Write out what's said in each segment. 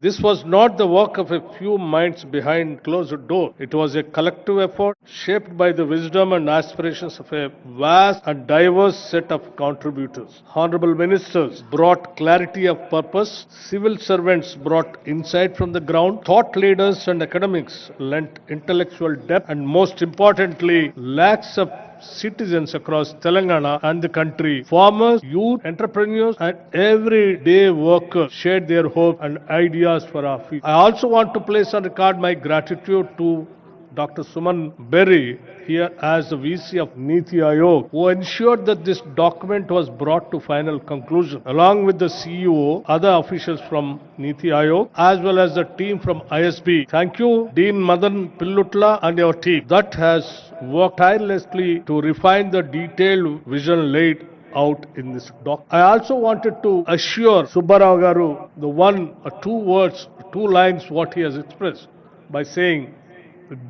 This was not the work of a few minds behind closed doors. It was a collective effort shaped by the wisdom and aspirations of a vast and diverse set of contributors. Honorable ministers brought clarity of purpose, civil servants brought insight from the ground, thought leaders and academics lent intellectual depth, and most importantly, lakhs of citizens across Telangana and the country, farmers, youth, entrepreneurs, and everyday workers shared their hope and ideas for our future. I also want to place on record my gratitude to Dr. Suman Berry here as the VC of Niti Aayog, who ensured that this document was brought to final conclusion, along with the CEO, other officials from Niti Aayog, as well as the team from ISB. Thank you, Dean Madan Pillutla and your team that has worked tirelessly to refine the detailed vision laid out in this doc. I also wanted to assure Subbarao Garu the one or two words, two lines what he has expressed by saying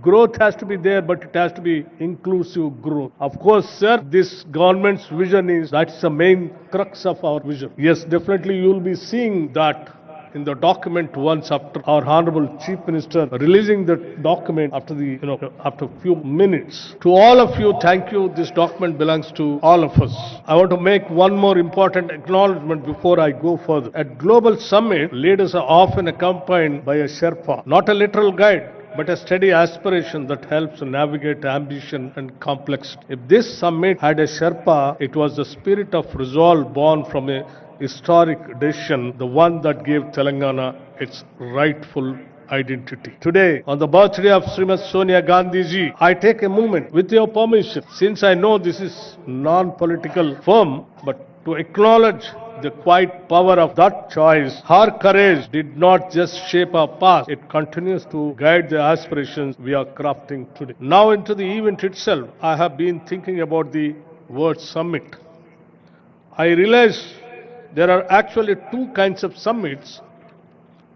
growth has to be there, but it has to be inclusive growth. Of course, sir, this government's vision that's the main crux of our vision. Yes, definitely you will be seeing that in the document once after our Honorable Chief Minister releasing the document after after a few minutes. To all of you, thank you. This document belongs to all of us. I want to make one more important acknowledgement before I go further. At Global Summit, leaders are often accompanied by a Sherpa, not a literal guide, but a steady aspiration that helps navigate ambition and complexity. If this summit had a Sherpa, it was the spirit of resolve born from a historic decision, the one that gave Telangana its rightful identity. Today, on the birthday of Srimati Sonia Gandhi ji, I take a moment, with your permission, since I know this is non-political forum, but to acknowledge the quiet power of that choice. Her courage did not just shape our past, it continues to guide the aspirations we are crafting today. Now into the event itself, I have been thinking about the word summit. I realize there are actually two kinds of summits.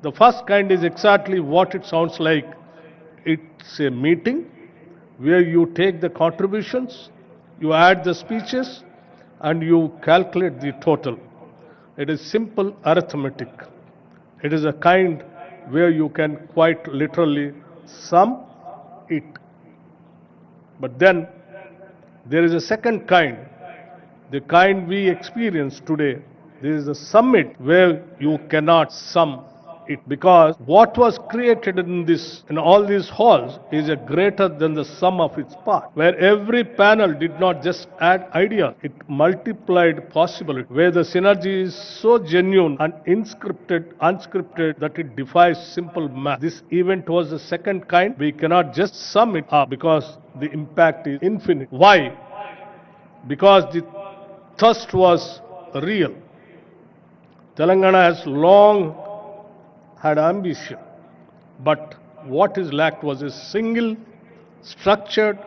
The first kind is exactly what it sounds like. It's a meeting where you take the contributions, you add the speeches, and you calculate the total. It is simple arithmetic. It is a kind where you can quite literally sum it. But then there is a second kind, the kind we experience today. There is a summit where you cannot sum it, because what was created in all these halls is a greater than the sum of its parts, where every panel did not just add ideas, it multiplied possibility, where the synergy is so genuine and unscripted that it defies simple math. This event was the second kind. We cannot just sum it up because the impact is infinite. Why? Because the thirst was real. Telangana has long had ambition, but what is lacked was a single, structured,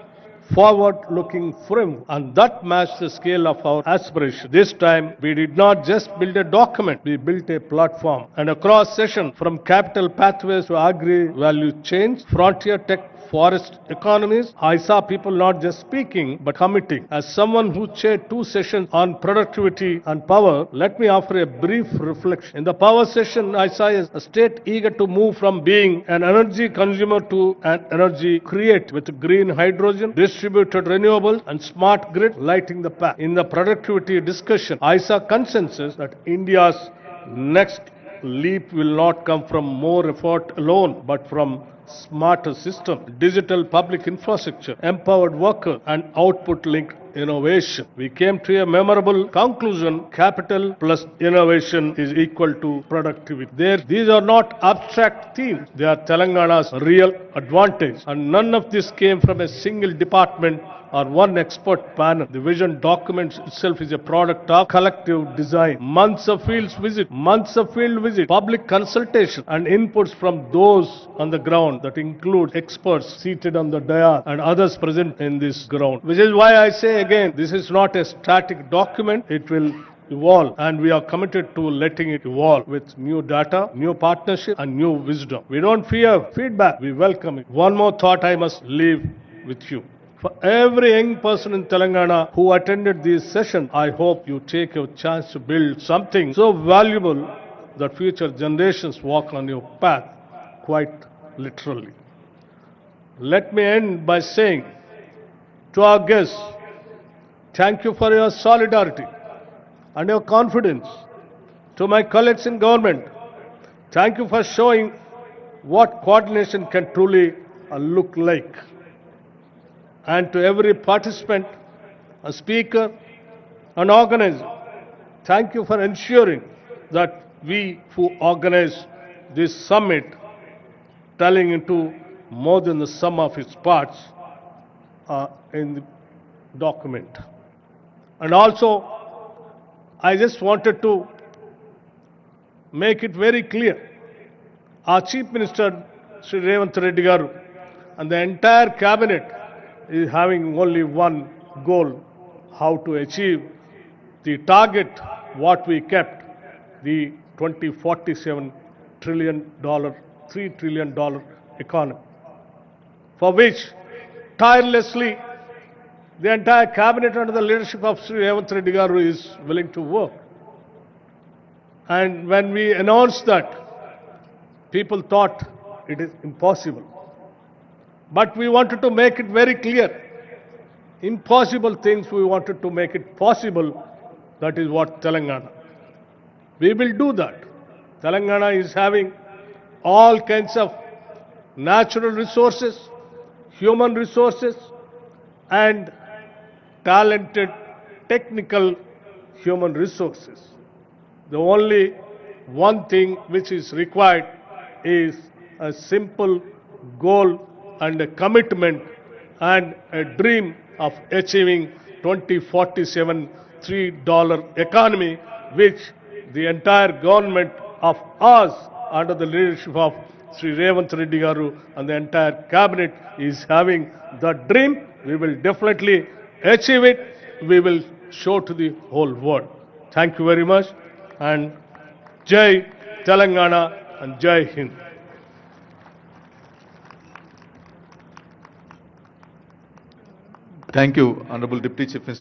forward-looking framework, and that matched the scale of our aspiration. This time, we did not just build a document, we built a platform, and a cross-section from capital pathways to agri-value chains, frontier tech, forest economies. I saw people not just speaking, but committing. As someone who chaired two sessions on productivity and power, let me offer a brief reflection. In the power session, I saw a state eager to move from being an energy consumer to an energy creator, with green hydrogen, distributed renewables, and smart grid lighting the path. In the productivity discussion, I saw consensus that India's next leap will not come from more effort alone, but from smarter system, digital public infrastructure, empowered workers, and output-linked innovation. We came to a memorable conclusion: capital plus innovation is equal to productivity. These are not abstract themes. They are Telangana's real advantage. And none of this came from a single department or one expert panel. The vision document itself is a product of collective design. Months of field visit, public consultation, and inputs from those on the ground that include experts seated on the dais and others present in this ground. Which is why I say again, this is not a static document. It will evolve, and we are committed to letting it evolve with new data, new partnership, and new wisdom. We don't fear feedback. We welcome it. One more thought I must leave with you. For every young person in Telangana who attended this session, I hope you take your chance to build something so valuable that future generations walk on your path quite literally. Let me end by saying to our guests, thank you for your solidarity and your confidence. To my colleagues in government, thank you for showing what coordination can truly look like. And to every participant, a speaker, an organizer, thank you for ensuring that we who organize this summit, telling into more than the sum of its parts, in the document. And also, I just wanted to make it very clear. Our Chief Minister, Sri Revanth Reddy Garu, and the entire cabinet is having only one goal, how to achieve the target what we kept, the 2047 $1 trillion, $3 trillion economy, for which tirelessly the entire cabinet under the leadership of Sri Revanth Reddy Garu is willing to work. And when we announced that, people thought it is impossible. But we wanted to make it very clear. Impossible things, we wanted to make it possible. That is what Telangana. We will do that. Telangana is having all kinds of natural resources, human resources, and talented technical human resources. The only one thing which is required is a simple goal and a commitment and a dream of achieving 2047 $3 economy, which the entire government of us under the leadership of Sri Revanth Reddy Garu and the entire cabinet is having that dream. We will definitely achieve it. We will show to the whole world. Thank you very much, and Jai Telangana and Jai Hind. Thank you, Honorable Deputy Chief Minister.